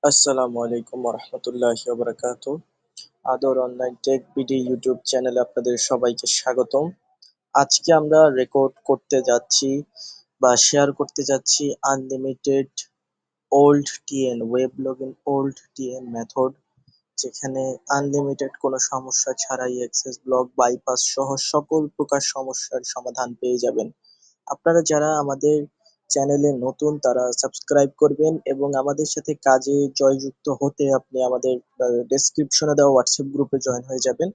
আসসালামু আলাইকুম রহমতুল্লাহি ওয়া আদর অনলাইন টেক বিডি ইউটিউব চ্যানেলে আপনাদের সবাইকে স্বাগতম। আজকে আমরা রেকর্ড করতে যাচ্ছি বা শেয়ার করতে যাচ্ছি unlimited old TN web login old TN method, যেখানে আনলিমিটেড কোনো সমস্যা ছাড়াই অ্যাক্সেস ব্লক বাইপাস সহ সকল প্রকার সমস্যার সমাধান পেয়ে যাবেন। আপনারা যারা আমাদের চ্যানেলে নতুন তারা সাবস্ক্রাইব করবেন এবং আমাদের সাথে কাজে জয়যুক্ত হতে আপনি আমাদের ডেসক্রিপশনে দেওয়া হোয়াটসঅ্যাপ গ্রুপে জয়েন হয়ে যাবেন।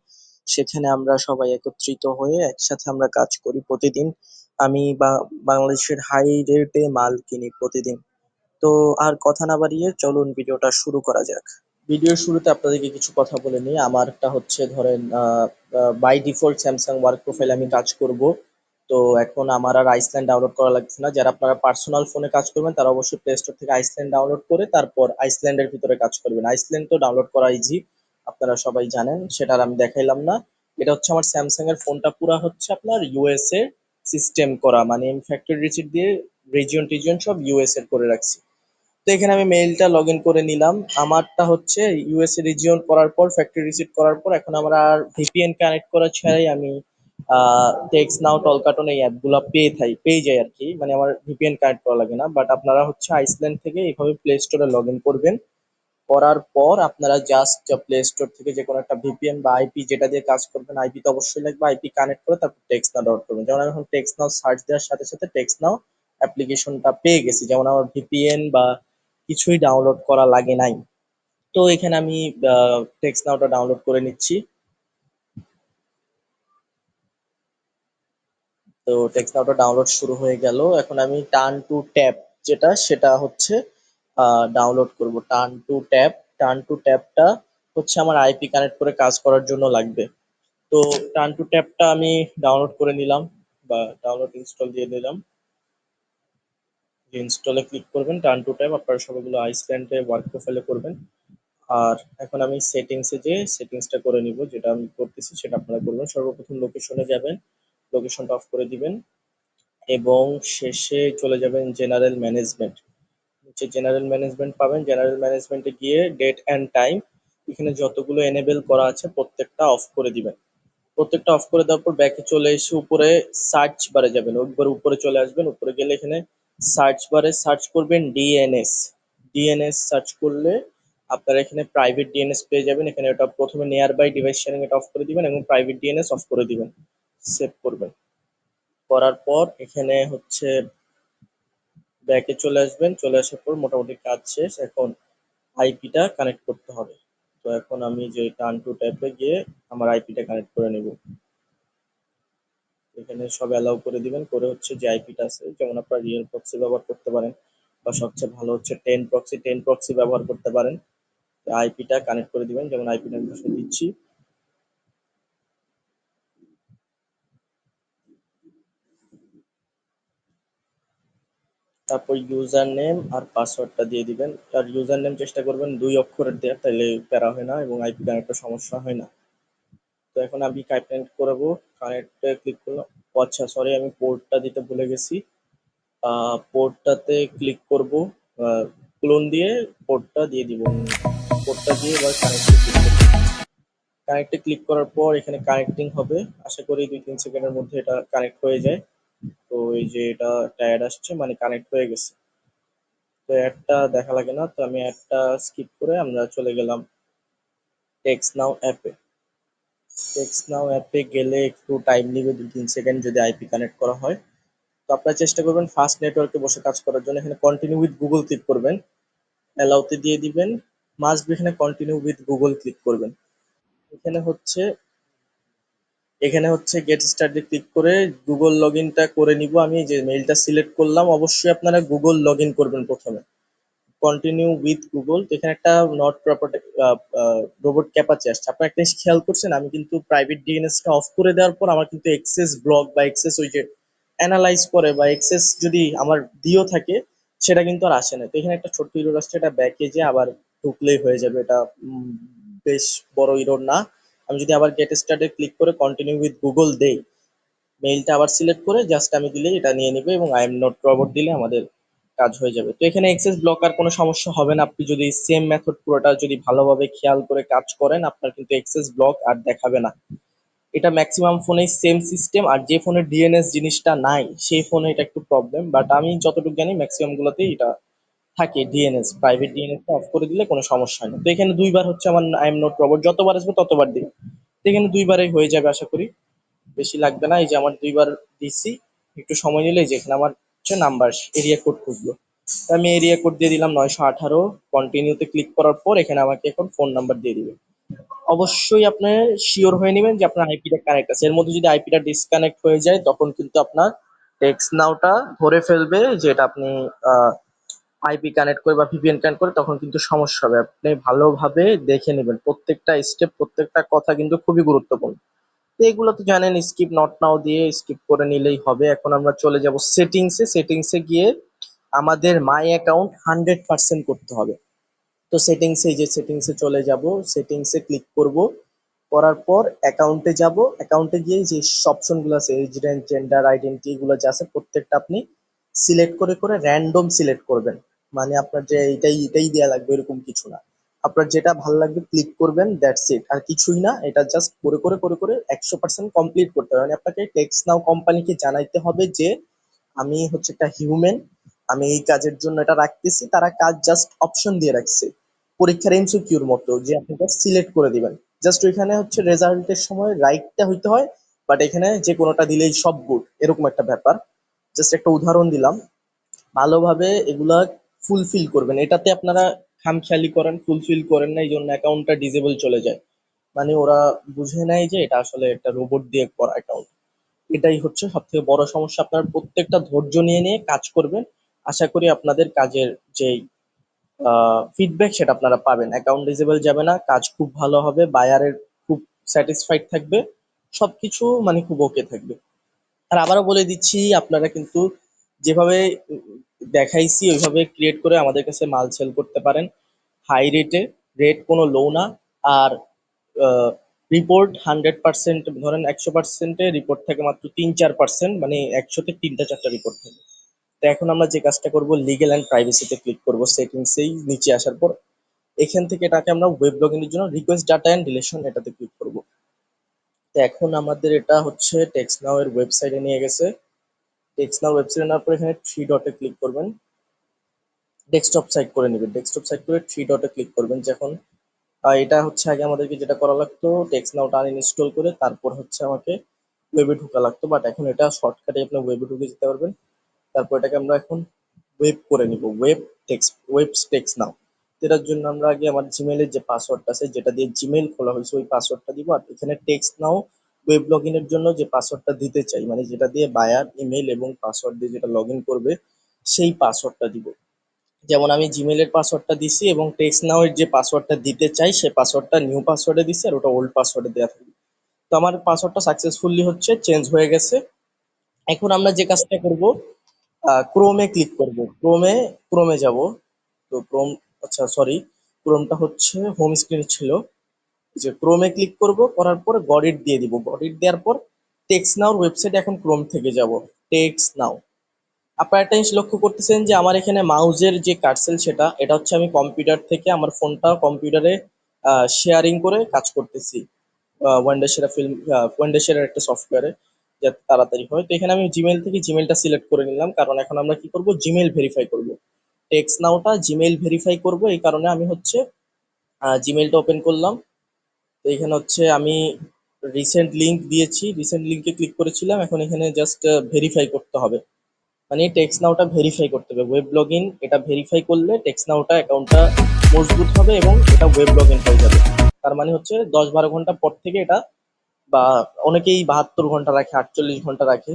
সেখানে আমরা সবাই একত্রিত হয়ে একসাথে আমরা কাজ করি প্রতিদিন। আমি বাংলাদেশের হাই রেটে মাল কিনি প্রতিদিন। তো আর কথা না বাড়িয়ে চলুন ভিডিওটা শুরু করা যাক। ভিডিওর শুরুতে আপনাদেরকে কিছু কথা বলে নিই। আমারটা হচ্ছে ধরেন by default Samsung work profile আমি কাজ করব। তো এখন আমার আর আইসল্যান্ড ডাউনলোড করা লাগছে না। যারা আপনারা পার্সোনাল ফোনে কাজ করবেন তারা অবশ্যই প্লে স্টোর থেকে আইসল্যান্ড ডাউনলোড করে তারপর আইসল্যান্ডের ভিতরে কাজ করবেন। আইসল্যান্ড তো ডাউনলোড করা ইজি, আপনারা সবাই জানেন, সেটা আর আমি দেখাইলাম না। এটা হচ্ছে আমার স্যামসাং এর ফোনটা পুরা হচ্ছে আপনার ইউএস এ সিস্টেম করা, মানে আমি ফ্যাক্টরি রিসিট দিয়ে রিজিয়ন টিজিয়ন সব ইউএস এর করে রাখছি। তো এখানে আমি মেইলটা লগ ইন করে নিলাম। আমারটা হচ্ছে ইউএসএ রিজিয়ন করার পর ফ্যাক্টরি রিসিট করার পর এখন আমরা আর ভিপিএন কানেক্ট করা ছাড়াই আমি টেক্সট নাও টলকাটন এই অ্যাপগুলো পেয়ে যাই আর কি, মানে আমার ভিপিএন কানেক্ট করা লাগে না। বাট আপনারা হচ্ছে আইসল্যান্ড থেকে এইভাবে প্লে স্টোরে লগ ইন করবেন। করার পর আপনারা জাস্ট প্লে স্টোর থেকে যে কোনো একটা ভিপিএন বা আইপি যেটা দিয়ে কাজ করবেন, আইপি তো অবশ্যই লাগবে, আইপি কানেক্ট করে তারপর টেক্সট নাও ডাউনলোড করবেন। যেমন আমি এখন টেক্সট নাও সার্চ দেওয়ার সাথে সাথে টেক্সট নাও অ্যাপ্লিকেশনটা পেয়ে গেছি, যেমন আমার ভিপিএন বা কিছুই ডাউনলোড করা লাগে নাই। তো এখানে আমি টেক্সট নাওটা ডাউনলোড করে নিচ্ছি। তো টেক্সট নাওটা ডাউনলোড শুরু হয়ে গেল। এখন আমি টার্ন টু ট্যাব যেটা সেটা হচ্ছে ডাউনলোড করব। টার্ন টু ট্যাবটা হচ্ছে আমার আইপি কানেক্ট করে কাজ করার জন্য লাগবে। তো টার্ন টু ট্যাবটা আমি ডাউনলোড করে নিলাম বা ডাউনলোড ইনস্টল দিয়ে দিলাম। ইনস্টলে ক্লিক করবেন। টার্ন টু ট্যাব আপনারা সবগুলো আইসল্যান্ডে ওয়ার্ক প্রোফাইলে করবেন। আর এখন আমি সেটিংসে যে সেটিংসটা করে নিব, যেটা আমি করতেছি সেটা আপনারা করবেন। সর্বপ্রথম লোকেশনে যাবেন, লোকেশনটা অফ করে দিবেন এবং শেষে চলে যাবেন জেনারেল ম্যানেজমেন্ট। নিচে জেনারেল ম্যানেজমেন্ট পাবেন। জেনারেল ম্যানেজমেন্টে গিয়ে ডেট অ্যান্ড টাইম, এখানে যতগুলো এনেবল করা আছে প্রত্যেকটা অফ করে দিবেন। প্রত্যেকটা অফ করে দেওয়ার পর ব্যাকে চলে এসে উপরে সার্চ বারে যাবেন, একবার উপরে চলে আসবেন। উপরে গেলে এখানে সার্চ বারে সার্চ করবেন ডিএনএস। ডিএনএস সার্চ করলে আপনারা এখানে প্রাইভেট ডিএনএস পেয়ে যাবেন। এখানে এটা প্রথমে নিয়ার বাই ডিভাইস শেয়ারিং এটা অফ করে দিবেন এবং প্রাইভেট ডিএনএস অফ করে দিবেন। সেভ করবেন। করার পর এখানে হচ্ছে ব্যাকে চলে আসবেন। চলে আসার পর মোটামুটি কাজ শেষ। এখন আইপিটা কানেক্ট করতে হবে। তো এখন আমি যে টার্ন টু ট্যাবে গিয়ে আমার আইপিটা কানেক্ট করে নেব। এখানে সব অ্যালাউ করে দিবেন। করে হচ্ছে যে আইপিটা আছে, যেমন আপনারা রিয়েল প্রক্সি ব্যবহার করতে পারেন বা সবচেয়ে ভালো হচ্ছে টেন প্রক্সি ব্যবহার করতে পারেন। আইপিটা কানেক্ট করে দিবেন, যেমন আইপিটা আমি বসে দিচ্ছি। তারপর ইউজার নেম আর পাসওয়ার্ডটা দিয়ে দিবেন। আর ইউজার নেম চেষ্টা করবেন 2 অক্ষরের দেওয়া, তাহলে প্যারা হয় না এবং আইপি কানেক্টের সমস্যা হয় না। তো এখন আমি কানেক্ট করবো। কানেক্টে ক্লিক করলাম। ও আচ্ছা, সরি, আমি পোর্টটা দিতে ভুলে গেছি। পোর্টটাতে ক্লিক করব, ক্লোন দিয়ে পোর্টটা দিয়ে দিব। পোর্টটা দিয়ে এবার কানেক্টে ক্লিক করব। কানেক্টে ক্লিক করার পর এখানে কানেক্টিং হবে। আশা করি 2-3 সেকেন্ডের মধ্যে এটা কানেক্ট হয়ে যায়। তো এই যে এটা একটা অ্যাড আসছে, মানে কানেক্ট হয়ে গেছে। তো অ্যাডটা দেখা লাগে না, তো আমি অ্যাডটা স্কিপ করে আমরা চলে গেলাম টেক্সট নাও অ্যাপে। টেক্সট নাও অ্যাপে গেলে একটু টাইম নেবে, 2-3 সেকেন্ড যদি আইপি কানেক্ট করা হয়। তো আপনারা চেষ্টা করবেন ফাস্ট নেটওয়ার্কে বসে কাজ করার জন্য। এখানে কন্টিনিউ উইথ গুগল ক্লিক করবেন, অ্যালাউতে দিয়ে দিবেন। মাস্ট বি এখানে কন্টিনিউ উইথ গুগল ক্লিক করবেন। এখানে হচ্ছে এখানে হচ্ছে গেট স্টার্টে ক্লিক করে গুগল লগ ইনটা করে নিব। আমি যে মেইলটা সিলেক্ট করলাম, অবশ্যই আপনারা গুগল লগ ইন করবেন প্রথমে। Continue with Google. তো এখানে একটা নট প্রপার্টি রোবট ক্যাপাচে আসছে। আপনারা একটা জিনিস খেয়াল করছেন, আমি কিন্তু প্রাইভেট ডিএনএসটা অফ করে দেওয়ার পর আমার কিন্তু এক্সেস ব্লক বা এক্সেস ওই যে অ্যানালাইজ করে বা এক্সেস যদি আমার দিও থাকে সেটা কিন্তু আর আসে না। তো এখানে একটা ছোট্ট ইরোর আসছে, এটা ব্যাকে যে আবার ঢুকলেই হয়ে যাবে। এটা বেশ বড় ইরোর না। আমি যদি আবার গেট স্টার্টে ক্লিক করে কন্টিনিউ উইথ গুগল দেই, মেইলটা আবার সিলেক্ট করে জাস্ট আমি দিলেই এটা নিয়ে নিবে এবং আই এম নট রোবট দিলে আমাদের কাজ হয়ে যাবে। তো এখানে এক্সেস ব্লকার কোনো সমস্যা হবে না, আপনি যদি সেম মেথড পুরোটা যদি ভালোভাবে খেয়াল করে কাজ করেন আপনার কিন্তু এক্সেস ব্লক আর দেখাবে না। এটা ম্যাক্সিমাম ফোনে সেম সিস্টেম, আর যে ফোনে ডিএনএস জিনিসটা নাই সেই ফোনে এটা একটু প্রবলেম, বাট আমি যতটুকু জানি ম্যাক্সিমাম গুলোতেই এটা থাকে। ডিএনএস, প্রাইভেট ডিএনএস টা অফ করে দিলে কোনো সমস্যা হয় না। তো এখানে দুইবার হচ্ছে আমার আই এম নট রোবট, যতবার আসবে ততবার দিই। তো এখানে দুইবারই হয়ে যাবে আশা করি, বেশি লাগবে না। এই যে আমার দুইবার দিছি, একটু সময় নিলে এই যে এখানে আমার হচ্ছে নাম্বার এরিয়া কোড খুঁজলো। তো আমি এরিয়া কোড দিয়ে দিলাম 918, কন্টিনিউতে ক্লিক করার পর এখানে আমাকে এখন ফোন নাম্বার দিয়ে দিবে। অবশ্যই আপনি শিওর হয়ে নেবেন যে আপনার আইপিটা কানেক্ট আছে। এর মধ্যে যদি আইপিটা ডিসকানেক্ট হয়ে যায় তখন কিন্তু আপনার টেক্সট নাওটা ধরে ফেলবে যে এটা আপনি আইপি কানেক্ট করে বা ভিপিএন কানেক্ট করে, তখন কিন্তু সমস্যা হবে। আপনি ভালোভাবে দেখে নেবেন, প্রত্যেকটা স্টেপ প্রত্যেকটা কথা কিন্তু খুবই গুরুত্বপূর্ণ। তো এগুলো তো জানেন, স্কিপ নট নাও দিয়ে স্কিপ করে নিলেই হবে। এখন আমরা চলে যাব সেটিংসে। সেটিংসে গিয়ে আমাদের মাই অ্যাকাউন্ট 100% করতে হবে। তো সেটিংসে, এই যে সেটিংসে চলে যাব, সেটিংসে ক্লিক করব, করার পর অ্যাকাউন্টে যাব। অ্যাকাউন্টে গিয়ে যে অপশন গুলো আছে, এজ রেঞ্জ জেন্ডার আইডেন্টি এগুলো যা আছে প্রত্যেকটা আপনি সিলেক্ট করে করে র্যান্ডম সিলেক্ট করবেন। মানে আপনার যে এইটাই এটাই দেয়া লাগবে এরকম কিছু না, আপনার যেটা ভালো লাগবে ক্লিক করবেন, দ্যাটস ইট, আর কিছুই না। এটা জাস্ট করে করে করে করে 100% কমপ্লিট করতে হবে। মানে আপনাকে টেক্সট নাও কোম্পানিকে জানাইতে হবে যে আমি হচ্ছে একটা হিউম্যান, আমি এই কাজের জন্য এটা রাখতেছি। তারা কাজ জাস্ট অপশন দিয়ে রাখছে, পরীক্ষার এমসিকিউর মতো, যে আপনি জাস্ট সিলেক্ট করে দিবেন। জাস্ট ওইখানে হচ্ছে রেজাল্টের সময় রাইটটা হইতে হয়, বাট এখানে যে কোনোটা দিলেই সব গুড, এরকম একটা ব্যাপার। জাস্ট একটা উদাহরণ দিলাম। ভালোভাবে এগুলা ফুলফিল করবেন। এটাতে আপনারা খামখেয়ালি করেন, ফুলফিল করেন না, এই জন্য অ্যাকাউন্টটা ডিজেবল চলে যায়। মানে ওরা বুঝে নেয় যে এটা আসলে একটা রোবট দিয়ে করা অ্যাকাউন্ট। এটাই হচ্ছে সব থেকে বড় সমস্যা। আপনার প্রত্যেকটা ধৈর্য নিয়ে নিয়ে কাজ করবেন, আশা করি আপনাদের কাজের যেই ফিডব্যাক সেটা আপনারা পাবেন। অ্যাকাউন্ট ডিজেবল যাবে না, কাজ খুব ভালো হবে, বায়ারের খুব স্যাটিসফাইড থাকবে, সবকিছু মানে খুব ওকে থাকবে। আর আবারও বলে দিচ্ছি, আপনারা কিন্তু যেভাবে দেখাইছি ওইভাবে ক্রিয়েট করে আমাদের কাছে মাল সেল করতে পারেন হাই রেটে। রেট কোনো লো না। আর রিপোর্ট 100%, ধরেন 100%-এ রিপোর্ট থাকে মাত্র 3-4%, মানে 100-তে 3টা 4টা রিপোর্ট থাকে। তো এখন আমরা যে কাজটা করব, লিগেল অ্যান্ড প্রাইভেসিতে ক্লিক করব। সেটিংসেই নিচে আসার পর এখান থেকে এটাকে আমরা ওয়েব লগইনের জন্য রিকোয়েস্ট ডাটা এন্ড রিলেশন এটাতে ক্লিক করব। তো এখন আমাদের এটা হচ্ছে টেক্সট নাও এর ওয়েবসাইটে নিয়ে গেছে। টেক্সট নাও ওয়েবসাইটে নেওয়ার পর এখানে থ্রি ডটে ক্লিক করবেন, ডেস্কটপ সাইট করে নেবেন। ডেস্কটপ সাইট করে থ্রি ডটে ক্লিক করবেন। যখন এটা হচ্ছে আগে আমাদেরকে যেটা করা লাগতো, টেক্সট নাওটা আনইনস্টল করে তারপর হচ্ছে আমাকে ওয়েবে ঢোকা লাগতো, বাট এখন এটা শর্টকাটে আপনি ওয়েবে ঢুকে যেতে পারবেন। তারপর এটাকে আমরা এখন ওয়েব করে নিব, ওয়েব টেক্সট নাও। এটার জন্য আমরা আগে আমার জিমেইলের যে পাসওয়ার্ডটা আছে, যেটা দিয়ে জিমেইল খোলা হয়েছে, ওই পাসওয়ার্ডটা দিব। আর এখানে টেক্সট নাও ওয়েব লগ ইনের জন্য যে পাসওয়ার্ডটা দিতে চাই, মানে যেটা দিয়ে বায়ার ইমেল এবং পাসওয়ার্ড দিয়ে যেটা লগ ইন করবে, সেই পাসওয়ার্ডটা দিব। যেমন আমি জিমেইলের পাসওয়ার্ডটা দিছি এবং টেক্সট নাও এর যে পাসওয়ার্ডটা দিতে চাই সেই পাসওয়ার্ডটা নিউ পাসওয়ার্ডে দিছি, আর ওটা ওল্ড পাসওয়ার্ডে দেওয়া থাকবে। তো আমার পাসওয়ার্ডটা সাকসেসফুলি হচ্ছে চেঞ্জ হয়ে গেছে। এখন আমরা যে কাজটা করব, ক্রোমে ক্লিক করব। ক্রোমে যাব। তো ক্রোম, আচ্ছা সরি, ক্রোমটা হচ্ছে হোম স্ক্রিনে ছিল। যে ক্রোমে ক্লিক করব, করার পর গডিট দিয়ে দিব। গডিট দেওয়ার পর টেক্সট নাওর ওয়েবসাইটে এখন ক্রোম থেকে যাব। টেক্সট নাও, আপনারা একটা জিনিস লক্ষ্য করতেছেন যে আমার এখানে মাউজের যে কার্সেল সেটা, এটা হচ্ছে আমি কম্পিউটার থেকে আমার ফোনটা কম্পিউটারে শেয়ারিং করে কাজ করতেছি। ওয়ান্ডারশিরা ফিল্ম, ওয়ান্ডারশিরার একটা সফটওয়্যারে, যাতে তাড়াতাড়ি হয়। তো এখানে আমি জিমেইল থেকে জিমেইলটা সিলেক্ট করে নিলাম, কারণ এখন আমরা কি করব, জিমেইল ভেরিফাই করব। টেক্সট নাওটা জিমেইল ভেরিফাই করব, এই কারণে আমি হচ্ছে জিমেইলটা ওপেন করলাম। তো এখানে হচ্ছে আমি রিসেন্ট লিংক দিয়েছি, রিসেন্ট লিংকে ক্লিক করেছিলাম। এখন এখানে জাস্ট ভেরিফাই করতে হবে, মানে টেক্সট নাওটা ভেরিফাই করতে হবে। ওয়েব লগ ইন এটা ভেরিফাই করলে টেক্সট নাওটা অ্যাকাউন্টটা মজবুত হবে এবং এটা ওয়েব লগ ইন হয়ে যাবে। তার মানে হচ্ছে 10-12 ঘন্টা পর থেকে এটা, বা অনেকেই 72 ঘন্টা রাখে, 48 ঘন্টা রাখে।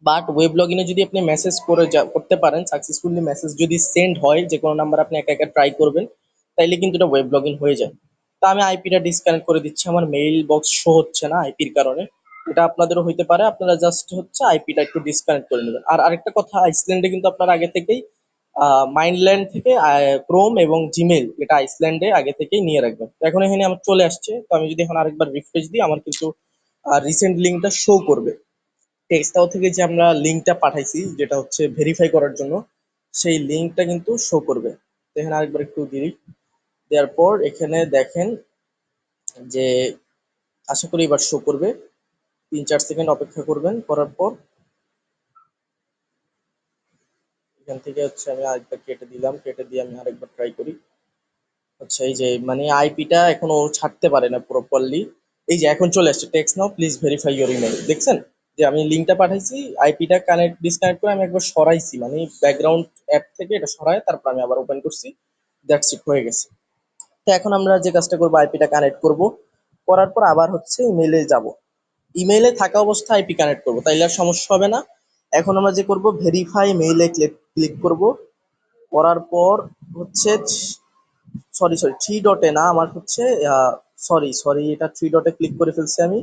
বাট ওয়েব লগ ইনে যদি আপনি মেসেজ করে করতে পারেন, সাকসেসফুলি মেসেজ যদি সেন্ড হয়, যে কোনো নাম্বার আপনি একা একা ট্রাই করবেন, তাইলে কিন্তু এটা ওয়েব লগ ইন হয়ে যায়। তা আমি আইপিটা ডিসকানেক্ট করে দিচ্ছি, আমার মেইল বক্স শো হচ্ছে না আইপির কারণে। এটা আপনাদেরও হইতে পারে, আপনারা জাস্ট হচ্ছে আইপিটা একটু ডিসকানেক্ট করে নেবেন। আর আরেকটা কথা, আইসল্যান্ডে কিন্তু আপনারা আগে থেকেই মাইনল্যান্ড থেকে ক্রোম এবং জিমেল এটা আইসল্যান্ডে আগে থেকেই নিয়ে রাখবেন। তো এখন এখানে আমার চলে আসছে। তো আমি যদি এখন আরেকবার রিফ্রেশ দিই, আমার কিন্তু রিসেন্ট লিঙ্কটা শো করবে। টেক্সটাও থেকে যে আমরা লিঙ্কটা পাঠাইছি যেটা হচ্ছে ভেরিফাই করার জন্য, সেই লিঙ্কটা কিন্তু শো করবে। তো এখানে আরেকবার একটু দিই, দেওয়ার পর এখানে দেখেন যে আশা করি এবার শো করবে। 3-4 সেকেন্ড অপেক্ষা করবেন, করার পর এখান থেকে হচ্ছে আমি আরেকবার কেটে দিলাম, কেটে দিয়ে আমি আরেকবার ট্রাই করি। আচ্ছা, এই যে মানে আইপিটা এখনো ছাড়তে পারে না প্রপারলি। এই যে এখন চলে আসছে, text now please verify your email, দেখছেন যে আমি লিঙ্কটা পাঠাইছি, আইপিটা কানেক্ট ডিসকানেক্ট করে আমি একবার সরাইছি, মানে ব্যাকগ্রাউন্ড অ্যাপ থেকে এটা সরায় তারপর আমি আবার ওপেন করছি। দ্যাটস ইট, হয়ে গেছে। তো এখন আমরা যে কাজটা করবো, আইপিটা কানেক্ট করব, করার পর আবার হচ্ছে ইমেইলে যাব। ইমেইলে থাকা অবস্থায় আইপি কানেক্ট করবো, তাইলে আর সমস্যা হবে না। এখন আমরা যে করব, ভেরিফাই মেইলে ক্লিক করব, করার পর হচ্ছে সরি সরি, থ্রি ডটে না, আমার হচ্ছে সরি সরি, এটা থ্রি ডটে ক্লিক করে ফেলছি আমি।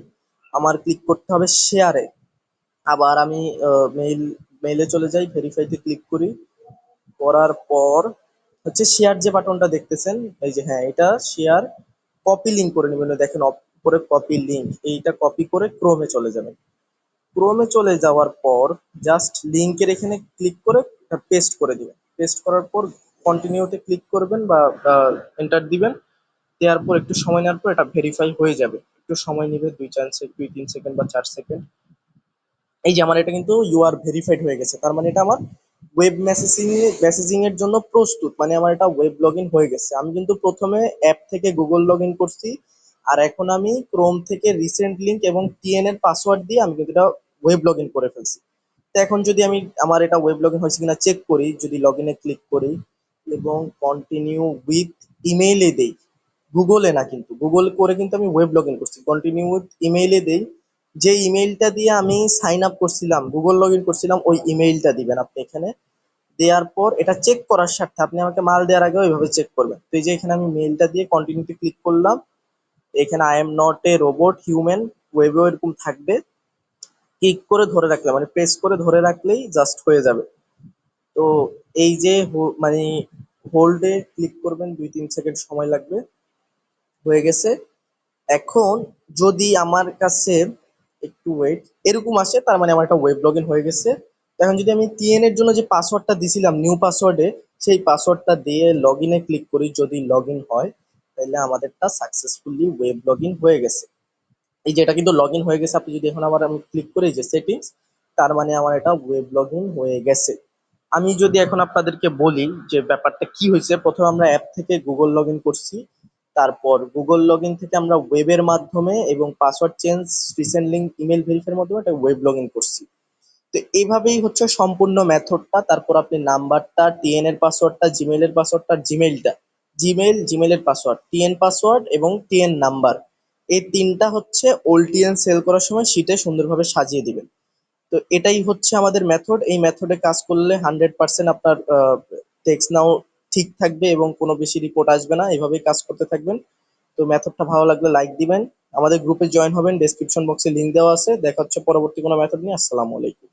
আমার ক্লিক করতে হবে শেয়ারে। আবার আমি মেইলে চলে যাই, ভেরিফাইতে ক্লিক করি, করার পর হচ্ছে শেয়ার যে বাটনটা দেখতেছেন, এই যে হ্যাঁ এটা শেয়ার, কপি লিঙ্ক করে নেবেন। ওই দেখেন উপরে কপি লিঙ্ক, এইটা কপি করে ক্রোমে চলে যাবেন। ক্রোমে চলে যাওয়ার পর জাস্ট লিঙ্কের এখানে ক্লিক করে পেস্ট করে দিবেন। পেস্ট করার পর কন্টিনিউতে ক্লিক করবেন বা এন্টার দিবেন। দেওয়ার পর একটু সময় নেওয়ার পর এটা ভেরিফাই হয়ে যাবে। একটু সময় নেবে, 2-3 সেকেন্ড বা 4 সেকেন্ড। এই যে আমার এটা কিন্তু ইউআর ভেরিফাইড হয়ে গেছে, তার মানে এটা আমার ওয়েব মেসেজিং এর জন্য প্রস্তুত, মানে আমার এটা ওয়েব লগ ইন হয়ে গেছে। আমি কিন্তু প্রথমে অ্যাপ থেকে গুগল লগ ইন করছি, আর এখন আমি ক্রোম থেকে রিসেন্ট লিঙ্ক এবং টিএন এর পাসওয়ার্ড দিয়ে আমি কিন্তু এটা ওয়েব লগ ইন করে ফেলছি। তো এখন যদি আমি আমার এটা ওয়েব লগ ইন হয়েছে কিনা চেক করি, যদি লগ ইনে ক্লিক করি এবং কন্টিনিউ উইথ ইমেইলে দেই, গুগলে না কিন্তু, গুগল করে কিন্তু আমি ওয়েব লগ ইন করছি, কন্টিনিউ উইথ ইমেইলে দেই, যে ইমেইলটা দিয়ে আমি সাইন আপ করছিলাম, গুগল লগ ইন করছিলাম, ওই ইমেইলটা দিবেন আপনি এখানে। দেওয়ার পর এটা চেক করার স্বার্থে আপনি আমাকে মাল দেওয়ার আগে ওইভাবে চেক করবেন। তো এই যে এখানে আমি মেইলটা দিয়ে কন্টিনিউতে ক্লিক করলাম, এখানে I am not a robot human, ওয়েবেও এরকম থাকবে। ক্লিক করে ধরে রাখলে মানে প্রেস করে ধরে রাখলেই জাস্ট হয়ে যাবে। তো এই যে মানে হোল্ডে ক্লিক করবেন, 2-3 সেকেন্ড সময় লাগবে, হয়ে গেছে। এখন যদি আমার কাছে একটু ওয়েট এরকম আসে, তার মানে আমার একটা ওয়েব লগ ইন হয়ে গেছে। তো এখন যদি আমি টিএন এর জন্য যে পাসওয়ার্ডটা দিছিলাম নিউ পাসওয়ার্ডে, সেই পাসওয়ার্ডটা দিয়ে লগ ইনে ক্লিক করি, যদি লগ ইন হয় তাহলে আমাদেরটা সাকসেসফুলি ওয়েব লগ ইন হয়ে গেছে। এই যে এটা কিন্তু লগ ইন হয়ে গেছে, আপনি যদি এখন আবার আমি ক্লিক করি যে সেটিংস, তার মানে আমার এটা ওয়েব লগ ইন হয়ে গেছে। আমি যদি এখন আপনাদেরকে বলি যে ব্যাপারটা কি হয়েছে, প্রথমে আমরা অ্যাপ থেকে গুগল লগ ইন করছি, তারপর গুগল লগ ইন থেকে আমরা ওয়েবের মাধ্যমে এবং password change, recent link, email ভেরিফাইয়ের মাধ্যমে একটা ওয়েব লগ ইন করছি। তো এইভাবেই হচ্ছে সম্পূর্ণ মেথডটা। তারপর আপনি নাম্বারটা, টিএন এর পাসওয়ার্ডটা, জিমেইল এর পাসওয়ার্ডটা, জিমেইলটা, জিমেইলের পাসওয়ার্ড, টিএন পাসওয়ার্ড এবং টিএন নাম্বার, এই তিনটা হচ্ছে ওল্টিএন সেল করার সময় শীটে সুন্দরভাবে সাজিয়ে দিবেন। তো এটাই হচ্ছে আমাদের মেথড। এই মেথডে কাজ করলে 100% আপনার টেক্সট নাও ঠিক থাকবে এবং কোনো বেশি রিপোর্ট আসবে না। এভাবেই কাজ করতে থাকবেন। তো মেথডটা ভালো লাগলে লাইক দিবেন, আমাদের গ্রুপে জয়েন হবেন, ডেসক্রিপশন বক্সে লিংক দেওয়া আছে। দেখা হচ্ছে পরবর্তী কোনো মেথড নিয়ে। আসসালামু আলাইকুম।